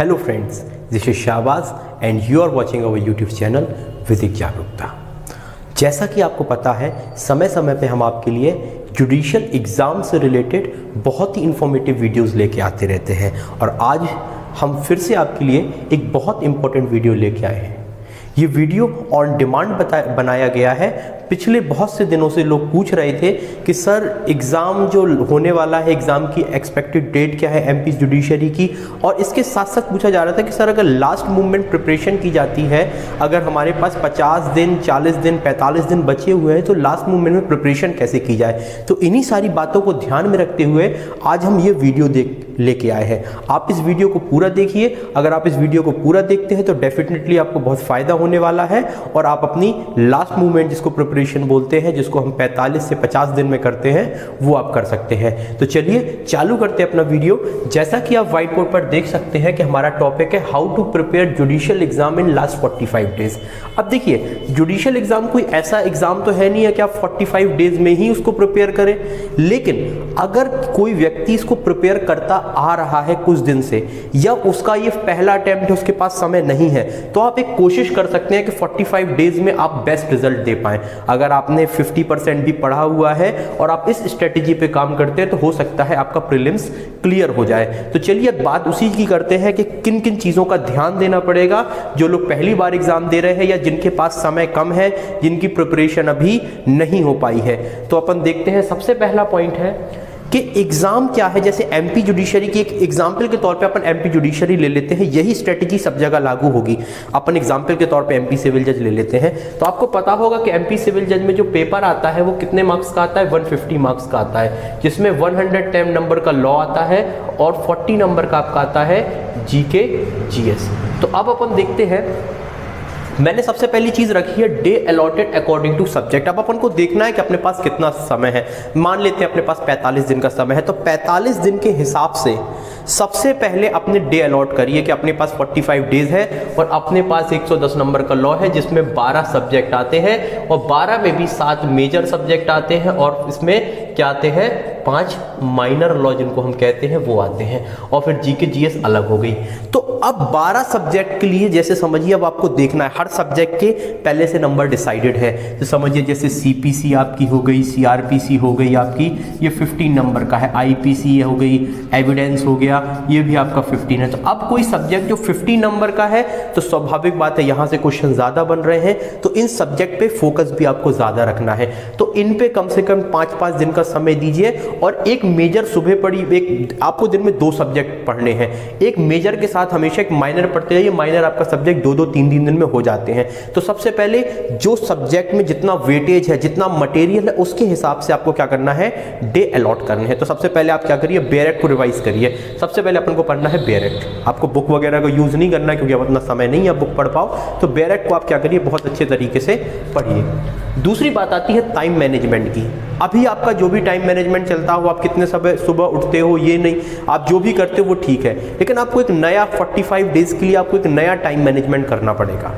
Hello friends, this is Shahbaz and you are watching our YouTube channel Vedic Jagrukta. जैसा कि आपको पता है, समय समय पे हम आपके लिए जुडिशियल एग्ज़ाम से रिलेटेड बहुत ही इंफॉर्मेटिव वीडियोस लेके आते रहते हैं और आज हम फिर से आपके लिए एक बहुत इंपॉर्टेंट वीडियो लेके आए हैं। ये वीडियो ऑन डिमांड बनाया गया है। पिछले बहुत से दिनों से लोग पूछ रहे थे कि सर एग्ज़ाम जो होने वाला है, एग्ज़ाम की एक्सपेक्टेड डेट क्या है एमपी जुडिशरी की, और इसके साथ साथ पूछा जा रहा था कि सर अगर लास्ट मूवमेंट प्रिपरेशन की जाती है, अगर हमारे पास 50 दिन 40 दिन 45 दिन बचे हुए हैं तो लास्ट मूवमेंट में प्रिपरेशन कैसे की जाए। तो इन्हीं सारी बातों को ध्यान में रखते हुए आज हम ये वीडियो लेके आए हैं। आप इस वीडियो को पूरा देखिए। अगर आप इस वीडियो को पूरा देखते हैं तो डेफिनेटली आपको बहुत फ़ायदा होने वाला है और आप अपनी लास्ट मूवमेंट, जिसको प्रिपरेशन बोलते हैं, जिसको हम 45 से 50 दिन में करते हैं, वो आप कर सकते हैं। तो चलिए चालू करते हैं अपना वीडियो। जैसा कि आप व्हाइट बोर्ड पर देख सकते हैं कि हमारा टॉपिक है how to prepare judicial exam in last 45 days. अब देखिए, जुडिशियल एग्जाम कोई ऐसा एग्जाम तो है नहीं है कि आप 45 डेज में ही उसको प्रिपेयर करें, लेकिन अगर कोई व्यक्ति इसको प्रिपेयर करता आ रहा है कुछ दिन से, या उसका ये पहला अटेम्प्ट है, उसके पास समय नहीं है, तो आप एक कोशिश कर सकते हैं कि 45 डेज में आप बेस्ट रिजल्ट दे पाएं। अगर आपने 50% भी पढ़ा हुआ है और आप इस स्ट्रेटेजी पे काम करते हैं तो हो सकता है आपका प्रीलिम्स क्लियर हो जाए। तो चलिए बात उसी की करते हैं कि किन किन चीज़ों का ध्यान देना पड़ेगा जो लोग पहली बार एग्जाम दे रहे हैं या जिनके पास समय कम है, जिनकी प्रिपरेशन अभी नहीं हो पाई है। तो अपन देखते हैं, सबसे पहला पॉइंट है कि एग्जाम क्या है। जैसे एमपी जुडिशरी की एक एग्जाम्पल के तौर पे अपन एमपी जुडिशरी ले लेते हैं, यही स्ट्रेटेजी सब जगह लागू होगी। अपन एग्जाम्पल के तौर पे एमपी सिविल जज ले लेते हैं, तो आपको पता होगा कि एमपी सिविल जज में जो पेपर आता है वो कितने मार्क्स का आता है, 150 मार्क्स का आता है, जिसमें 110 नंबर का लॉ आता है और 40 नंबर का आपका आता है जीके जीएस। तो अब अपन देखते हैं, मैंने सबसे पहली चीज रखी है day allotted according to subject. अब अपन को देखना है कि अपने पास कितना समय है। मान लेते हैं अपने पास 45 दिन का समय है, तो 45 दिन के हिसाब से सबसे पहले अपने डे अलॉट करिए कि अपने पास 45 डेज है और अपने पास 110 नंबर का लॉ है जिसमें 12 सब्जेक्ट आते हैं और 12 में भी 7 मेजर सब्जेक्ट आते हैं और इसमें क्या आते हैं, 5 माइनर लॉ जिनको हम कहते हैं वो आते हैं, और फिर जीके जीएस अलग हो गई। तो अब 12 सब्जेक्ट के लिए जैसे समझिए, अब आपको देखना है हर सब्जेक्ट के पहले से नंबर डिसाइडेड है। तो समझिए जैसे सीपीसी आपकी हो गई, सीआरपीसी हो गई आपकी, ये 15 नंबर का है, आईपीसी हो गई, एविडेंस हो गया, ये भी आपका 15 है। तो अब कोई सब्जेक्ट जो 15 नंबर का है तो स्वाभाविक बात है यहां से क्वेश्चन ज्यादा बन रहे हैं, तो इन सब्जेक्ट पे फोकस भी आपको ज्यादा रखना है। तो इन पे कम से कम 5-5 दिन का समय दीजिए और एक मेजर सुबह पढ़ी, एक आपको दिन में 2 सब्जेक्ट पढ़ने हैं, एक मेजर के साथ हमेशा एक माइनर पढ़ते जाइए। माइनर आपका सब्जेक्ट 2-2 3-3 दिन में हो जाते हैं। तो सबसे पहले जो सब्जेक्ट में जितना वेटेज है, जितना मटेरियल है, उसके हिसाब से आपको क्या करना है, डे अलॉट करने हैं। तो सबसे पहले आप क्या करिए, बेरेट को रिवाइज करिए। सबसे पहले अपन को पढ़ना है बेरेट। आपको बुक वगैरह का यूज नहीं करना है क्योंकि अब इतना समय नहीं है बुक पढ़ पाओ, तो बेरेट को आप क्या करिए, बहुत अच्छे तरीके से पढ़िए। दूसरी बात आती है टाइम मैनेजमेंट की। अभी आपका जो भी टाइम मैनेजमेंट चलता हो, आप कितने सुबह उठते हो ये नहीं, आप जो भी करते हो वो ठीक है, लेकिन आपको एक नया 45 डेज के लिए आपको एक नया टाइम मैनेजमेंट करना पड़ेगा।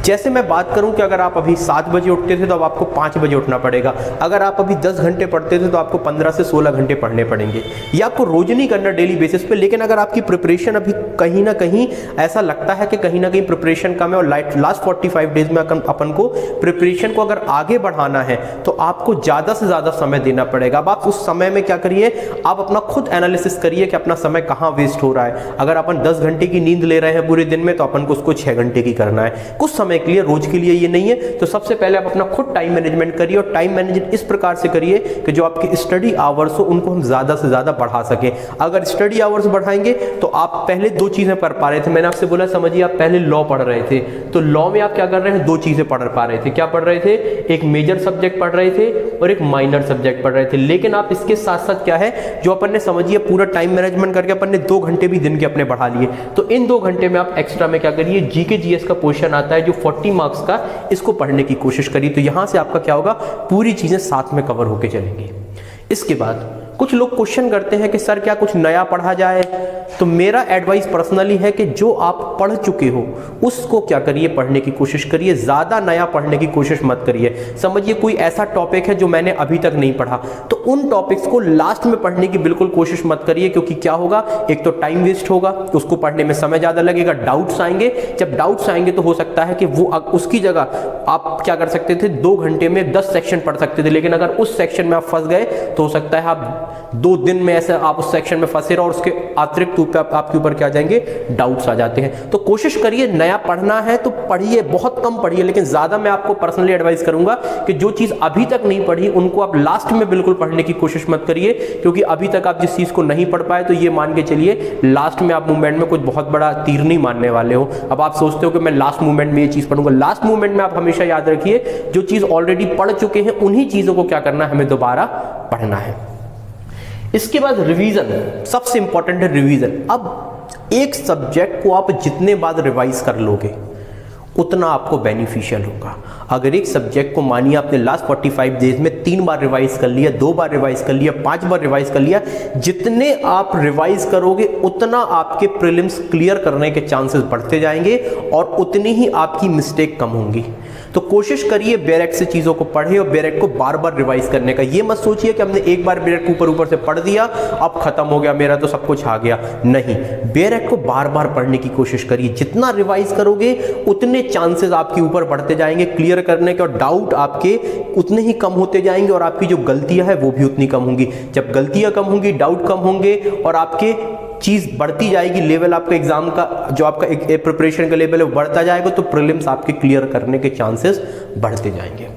जैसे मैं बात करूं कि अगर आप अभी 7 बजे उठते थे तो अब आपको 5 बजे उठना पड़ेगा। अगर आप अभी 10 घंटे पढ़ते थे तो आपको 15 से 16 घंटे पढ़ने पड़ेंगे। ये आपको रोज नहीं करना, डेली बेसिस पे। लेकिन अगर आपकी प्रिपरेशन अभी कहीं ना कहीं ऐसा लगता है कि कहीं ना कहीं प्रिपरेशन कम है और लास्ट 45 डेज में अपन को प्रिपरेशन को अगर आगे बढ़ाना है तो आपको ज़्यादा से ज़्यादा समय देना पड़ेगा। अब आप उस समय में क्या करिए, आप अपना खुद एनालिसिस करिए कि अपना समय कहाँ वेस्ट हो रहा है। अगर अपन 10 घंटे की नींद ले रहे हैं पूरे दिन में तो अपन को उसको 6 घंटे की करना है, कुछ समय के लिए, रोज के लिए ये नहीं है। तो सबसे पहले आप अपना खुद टाइम मैनेजमेंट करिए और टाइम मैनेजमेंट इस प्रकार से करिए कि जो आपके स्टडी आवर्स हो उनको हम ज्यादा से ज्यादा बढ़ा सकें। अगर स्टडी आवर्स बढ़ाएंगे तो आप पहले 2 चीजें पढ़ पा रहे थे। मैंने आपसे बोला, समझिए आप पहले लॉ पढ़ रहे थे, तो लॉ में आप क्या कर रहे हैं, 2 चीजें पढ़ पा रहे थे। क्या पढ़ रहे थे, एक मेजर सब्जेक्ट पढ़ रहे थे और एक माइनर सब्जेक्ट पढ़ रहे थे। लेकिन आप इसके साथ साथ क्या है, जो अपन ने समझिए पूरा टाइम मैनेजमेंट करके अपन ने 2 घंटे भी दिन के अपने बढ़ा लिए, तो इन 2 घंटे में आप एक्स्ट्रा में क्या करिए, जीके जीएस का पोर्शन आता है जो 40 मार्क्स का, इसको पढ़ने की कोशिश करिए। तो यहां से आपका क्या होगा, पूरी चीजें साथ में कवर होके चलेंगी। इसके बाद कुछ लोग क्वेश्चन करते हैं कि सर क्या कुछ नया पढ़ा जाए, तो मेरा एडवाइस पर्सनली है कि जो आप पढ़ चुके हो उसको क्या करिए, पढ़ने की कोशिश करिए, ज़्यादा नया पढ़ने की कोशिश मत करिए। समझिए कोई ऐसा टॉपिक है जो मैंने अभी तक नहीं पढ़ा, तो उन टॉपिक्स को लास्ट में पढ़ने की बिल्कुल कोशिश मत करिए, क्योंकि क्या होगा, एक तो टाइम वेस्ट होगा, उसको पढ़ने में समय ज़्यादा लगेगा, डाउट्स आएंगे। जब डाउट्स आएंगे तो हो सकता है कि वो उसकी जगह आप क्या कर सकते थे, 2 घंटे में 10 सेक्शन पढ़ सकते थे, लेकिन अगर उस सेक्शन में आप फंस गए तो हो सकता है आप 2 दिन में ऐसे आप उस सेक्शन में फंसे रहो और उसके अतिरिक्त आपके ऊपर क्या जाएंगे, डाउट्स आ जाते हैं। तो कोशिश करिए, नया पढ़ना है तो पढ़िए, बहुत कम पढ़िए, लेकिन ज़्यादा मैं आपको पर्सनली एडवाइस करूंगा कि जो चीज़ अभी तक नहीं पढ़ी उनको आप लास्ट में बिल्कुल पढ़ने की कोशिश मत करिए, क्योंकि अभी तक आप जिस चीज़ को नहीं पढ़ पाए तो ये मान के चलिए लास्ट में आप मूवमेंट में कुछ बहुत बड़ा तीर नहीं मारने वाले हो। अब आप सोचते हो कि मैं लास्ट मूवमेंट में ये चीज़ पढ़ूंगा, लास्ट मूवमेंट में आप हमेशा याद रखिए जो चीज़ ऑलरेडी पढ़ चुके हैं उन्हीं चीज़ों को क्या करना है, हमें दोबारा पढ़ना है। इसके बाद रिवीजन, सबसे इंपॉर्टेंट है रिवीजन। अब एक सब्जेक्ट को आप जितने बार रिवाइज कर लोगे उतना आपको बेनिफिशियल होगा। अगर एक सब्जेक्ट को मानिए आपने लास्ट 45 डेज में 3 बार रिवाइज कर लिया, 2 बार रिवाइज कर लिया, 5 बार रिवाइज कर लिया, जितने आप रिवाइज करोगे उतना आपके प्रीलिम्स क्लियर करने के चांसेस बढ़ते जाएंगे और उतनी ही आपकी मिस्टेक कम होंगी। तो कोशिश करिए बैरेक से चीज़ों को पढ़े और बैरेक को बार बार रिवाइज करने का। ये मत सोचिए कि हमने एक बार बैरेक ऊपर ऊपर से पढ़ दिया अब खत्म हो गया मेरा तो सब कुछ आ गया, नहीं, बैरेक को बार बार पढ़ने की कोशिश करिए। जितना रिवाइज करोगे उतने चांसेस आपके ऊपर बढ़ते जाएंगे क्लियर करने के, और डाउट आपके उतने ही कम होते जाएंगे और आपकी जो गलतियां है वो भी उतनी कम होंगी। जब गलतियां कम होंगी, डाउट कम होंगे और आपके चीज़ बढ़ती जाएगी, लेवल आपका एग्जाम का जो आपका एक प्रिपरेशन का लेवल है वो बढ़ता जाएगा, तो प्रीलिम्स आपके क्लियर करने के चांसेस बढ़ते जाएंगे।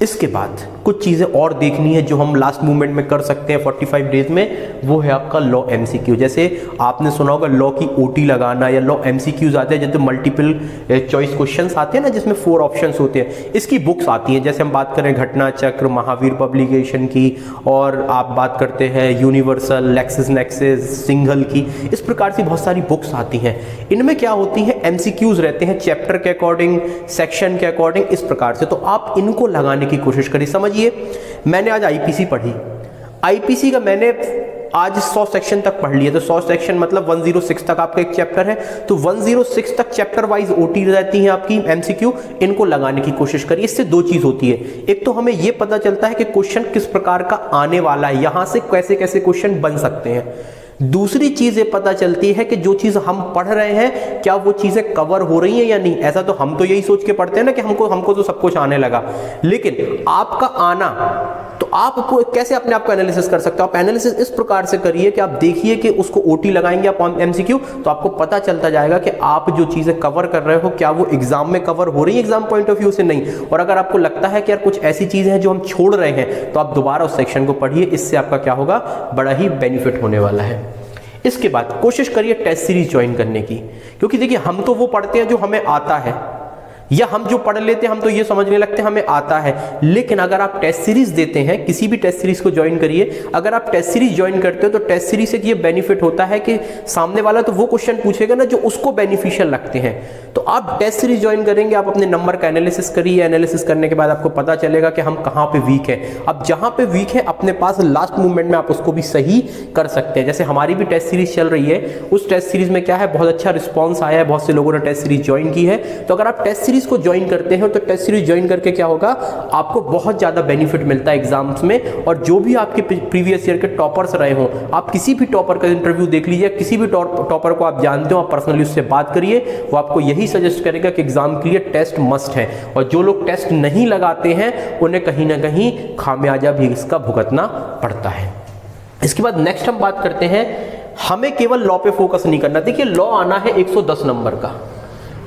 इसके बाद कुछ चीज़ें और देखनी है जो हम लास्ट मूवमेंट में कर सकते हैं 45 डेज में, वो है आपका लॉ एमसीक्यू। जैसे आपने सुना होगा लॉ की ओटी लगाना या लॉ एमसीक्यूज आते हैं, जैसे मल्टीपल चॉइस क्वेश्चंस आते हैं ना जिसमें 4 ऑप्शंस होते हैं। इसकी बुक्स आती हैं, जैसे हम बात करें घटना चक्र महावीर पब्लिकेशन की, और आप बात करते हैं यूनिवर्सल, लेक्सिस नेक्सिस, सिंघल की, इस प्रकार से बहुत सारी बुक्स आती हैं। इनमें क्या होती है, एमसीक्यूज रहते हैं चैप्टर के अकॉर्डिंग, सेक्शन के अकॉर्डिंग, इस प्रकार से। तो आप इनको लगाने की कोशिश करिए। समझिए मैंने आज आईपीसी पढ़ी, आईपीसी का मैंने आज 100 सेक्शन तक पढ़ लिया, तो 100 सेक्शन मतलब 106 तक आपका एक चैप्टर है, तो 106 तक चैप्टर वाइज ओटी रहती है आपकी एमसीक्यू, इनको लगाने की कोशिश करिए। इससे 2 चीज होती है, एक तो हमें यह पता चलता है कि क्वेश्चन किस प्रकार का आने वाला है, यहां से कैसे कैसे क्वेश्चन बन सकते हैं। दूसरी चीज ये पता चलती है कि जो चीज हम पढ़ रहे हैं क्या वो चीजें कवर हो रही हैं या नहीं। ऐसा तो हम तो यही सोच के पढ़ते हैं ना कि हमको तो सब कुछ आने लगा, लेकिन आपका आना, तो आप कैसे अपने आप को एनालिसिस कर सकते हो। आप एनालिसिस इस प्रकार से करिए कि आप देखिए कि उसको ओटी लगाएंगे आप एमसीक्यू, तो आपको पता चलता जाएगा कि आप जो चीजें कवर कर रहे हो क्या वो एग्जाम में कवर हो रही है, एग्जाम पॉइंट ऑफ व्यू से नहीं। और अगर आपको लगता है कि यार कुछ ऐसी चीजें हैं जो हम छोड़ रहे हैं, तो आप दोबारा उस सेक्शन को पढ़िए, इससे आपका क्या होगा, बड़ा ही बेनिफिट होने वाला है। इसके बाद कोशिश करिए टेस्ट सीरीज ज्वाइन करने की, क्योंकि देखिए हम तो वो पढ़ते हैं जो हमें आता है, या हम जो पढ़ लेते हैं हम तो ये समझने लगते हैं हमें आता है। लेकिन अगर आप टेस्ट सीरीज देते हैं, किसी भी टेस्ट सीरीज को ज्वाइन करिए, अगर आप टेस्ट सीरीज ज्वाइन करते हो तो टेस्ट सीरीज से ये बेनिफिट होता है कि सामने वाला तो वो क्वेश्चन पूछेगा ना जो उसको बेनिफिशियल लगते हैं। तो आप टेस्ट सीरीज ज्वाइन करेंगे, आप अपने नंबर का एनालिसिस करिए, एनालिसिस करने के बाद आपको पता चलेगा कि हम कहाँ पे वीक है। अब जहाँ पे वीक है अपने पास लास्ट मूवमेंट में आप उसको भी सही कर सकते हैं। जैसे हमारी भी टेस्ट सीरीज चल रही है, उस टेस्ट सीरीज में क्या है, बहुत अच्छा रिस्पॉन्स आया है, बहुत से लोगों ने टेस्ट सीरीज ज्वाइन की है। तो अगर आप टेस्ट सीरीज को ज्वाइन करते हैं तो टेस्ट सीरीज ज्वाइन करके क्या होगा, आपको बहुत ज्यादा बेनिफिट मिलता है एग्जाम्स में। और जो भी आपके प्रीवियस ईयर के टॉपर्स रहे हो, आप किसी भी टॉपर का इंटरव्यू देख लीजिए, किसी भी टॉपर को आप जानते हो, आप पर्सनली उससे बात करिए, वो आपको यही सजेस्ट करेगा कि एग्जाम के लिए टेस्ट मस्ट है। और जो लोग टेस्ट नहीं लगाते हैं उन्हें कहीं ना कहीं खामियाजा भी इसका भुगतना पड़ता है। इसके बाद नेक्स्ट हम बात करते हैं, हमें केवल लॉ पे फोकस नहीं करना। देखिए लॉ आना है 110 नंबर का,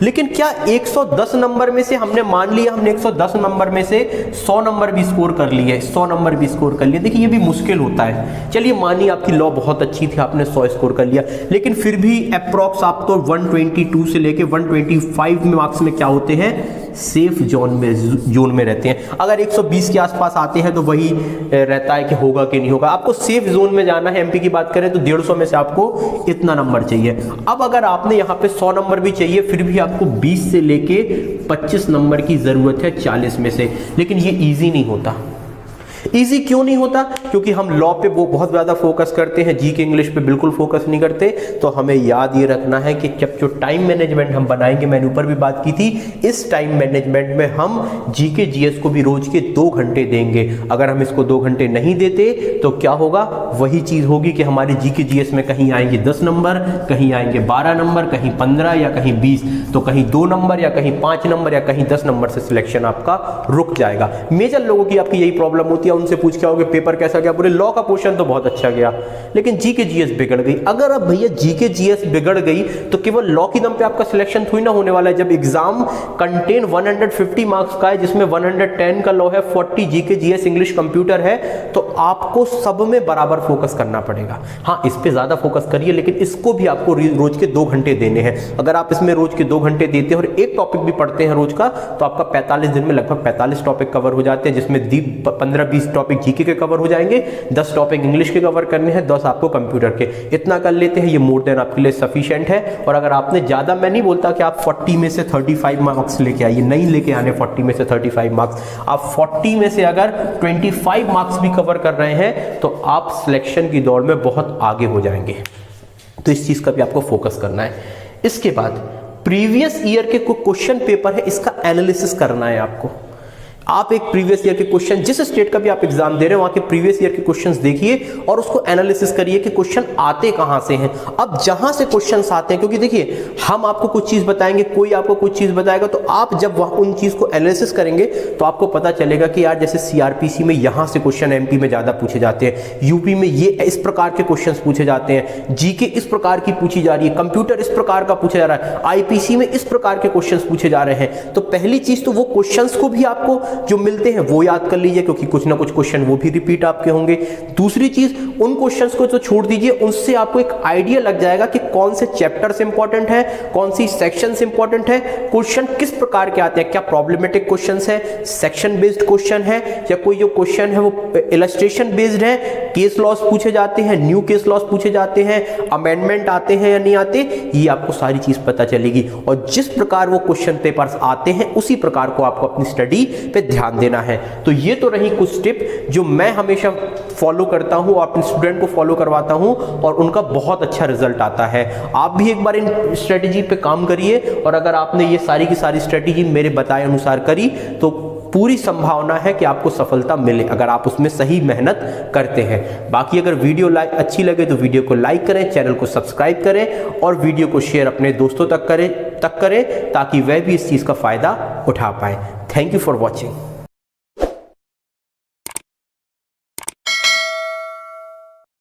लेकिन क्या 110 नंबर में से हमने मान लिया हमने 110 नंबर में से 100 नंबर भी स्कोर कर लिए, 100 नंबर भी स्कोर कर लिए। देखिए ये भी मुश्किल होता है। चलिए मानिए आपकी लॉ बहुत अच्छी थी, आपने 100 स्कोर कर लिया, लेकिन फिर भी अप्रॉक्स आप तो 122 से लेके 125 में मार्क्स में क्या होते हैं, सेफ जोन में रहते हैं। अगर 120 के आसपास आते हैं तो वही रहता है कि होगा कि नहीं होगा। आपको सेफ जोन में जाना है, एमपी की बात करें तो 150 में से आपको इतना नंबर चाहिए। अब अगर आपने यहाँ पे 100 नंबर भी चाहिए, फिर भी आपको 20 से लेके 25 नंबर की जरूरत है 40 में से। लेकिन ये इजी नहीं होता, इजी क्यों नहीं होता? क्योंकि हम लॉ पे वो बहुत ज़्यादा फोकस करते हैं, जी के इंग्लिश पे बिल्कुल फोकस नहीं करते। तो हमें याद ये रखना है कि जब जो टाइम मैनेजमेंट हम बनाएंगे, मैंने ऊपर भी बात की थी, इस टाइम मैनेजमेंट में हम जी के जीएस को भी रोज के 2 घंटे देंगे। अगर हम इसको 2 घंटे नहीं देते तो क्या होगा? वही चीज़ होगी कि हमारे जी के जीएस में कहीं आएंगे 10 नंबर, कहीं आएंगे 12 नंबर, कहीं 15 या कहीं 20, तो कहीं 2 नंबर या कहीं 5 नंबर या कहीं 10 नंबर से सिलेक्शन आपका रुक जाएगा। मेजर लोगों की आपकी यही प्रॉब्लम होती है। उनसे पूछ के आओगे पेपर कैसा गया, पूरे लॉ का पोर्शन तो बहुत अच्छा गया, लेकिन जी के जीएस बिगड़ गई। अगर अब भैया जी के जीएस बिगड़ गई तो केवल लॉ की दम पे आपका सिलेक्शन थोड़ी ना होने वाला है। जब एग्जाम कंटेन 150 मार्क्स का है, जिसमें 110 का लॉ है, 40 जी के जीएस इंग्लिश कंप्यूटर है, तो आपको सब में बराबर फोकस करना पड़ेगा। हाँ, इस पे ज्यादा फोकस करिए, लेकिन इसको भी आपको रोज के 2 घंटे देने हैं। अगर आप इसमें रोज के 2 घंटे देते हैं और एक टॉपिक भी पढ़ते हैं रोज का, तो आपका 45 दिन में लगभग 45 टॉपिक कवर हो जाते हैं, जिसमें 15-20 टॉपिक जीके के कवर हो जाएंगे, 10 टॉपिक इंग्लिश के कवर करने हैं, 10 आपको कंप्यूटर के। इतना कर लेते हैं, ये मोर देन आपके लिए सफिशिएंट है। और अगर आपने ज्यादा, मैं नहीं बोलता कि आप 40 में से 35 मार्क्स लेके आइए, नहीं लेके आने 40 में से 35 मार्क्स। आप 40 में से अगर 25 मार्क्स भी कवर कर रहे हैं तो आप सिलेक्शन की दौड़ में बहुत आगे हो जाएंगे। तो इस चीज का भी आपको फोकस करना है। इसके बाद प्रीवियस ईयर के कोई क्वेश्चन पेपर है, इसका एनालिसिस करना है आपको। आप एक प्रीवियस ईयर के क्वेश्चन, जिस स्टेट का भी आप एग्जाम दे रहे हैं, वहां के प्रीवियस ईयर के क्वेश्चंस देखिए और उसको एनालिसिस करिए कि क्वेश्चन आते कहां से हैं। अब जहां से क्वेश्चंस आते हैं, क्योंकि देखिए हम आपको कुछ चीज बताएंगे, कोई आपको कुछ चीज बताएगा, तो आप जब उन चीज को एनालिसिस करेंगे तो आपको पता चलेगा कि यार जैसे सीआरपीसी में यहां से क्वेश्चन एमपी में ज्यादा पूछे जाते हैं, यूपी में ये इस प्रकार के क्वेश्चन पूछे जाते हैं, जीके इस प्रकार की पूछी जा रही है, कंप्यूटर इस प्रकार का पूछा जा रहा है, आईपीसी में इस प्रकार के क्वेश्चन पूछे जा रहे हैं। तो पहली चीज तो वो क्वेश्चन को भी आपको जो मिलते हैं वो याद कर लीजिए, क्योंकि कुछ ना कुछ क्वेश्चन वो भी रिपीट आपके होंगे। दूसरी चीज, उन क्वेश्चंस को तो छोड़ दीजिए, उनसे आपको एक आइडिया लग जाएगा कि कौन से चैप्टर से इंपॉर्टेंट है, कौन सी सेक्शन से इंपॉर्टेंट है, क्वेश्चन किस प्रकार के आते हैं, क्या प्रॉब्लमेटिक क्वेश्चंस है, सेक्शन बेस्ड क्वेश्चन है, या कोई जो क्वेश्चन है वो इलस्ट्रेशन बेस्ड है, केस लॉस पूछे जाते हैं, न्यू केस लॉस पूछे जाते हैं, अमेंडमेंट आते हैं या नहीं आते, ये आपको सारी चीज पता चलेगी। और जिस प्रकार वो क्वेश्चन पेपर्स आते हैं उसी प्रकार को आपको अपनी स्टडी पे ध्यान देना है। तो ये तो रही कुछ टिप जो मैं हमेशा फॉलो करता हूं और अपने स्टूडेंट को फॉलो करवाता हूं, और उनका बहुत अच्छा रिजल्ट आता है। आप भी एक बार इन स्ट्रेटेजी पे काम करिए, और अगर आपने ये सारी की सारी स्ट्रेटेजी मेरे बताए अनुसार करी तो पूरी संभावना है कि आपको सफलता मिले, अगर आप उसमें सही मेहनत करते हैं। बाकी अगर वीडियो अच्छी लगे तो वीडियो को लाइक करें, चैनल को सब्सक्राइब करें और वीडियो को शेयर अपने दोस्तों तक करें ताकि वह भी इस चीज का फायदा उठा पाए। Thank you for watching.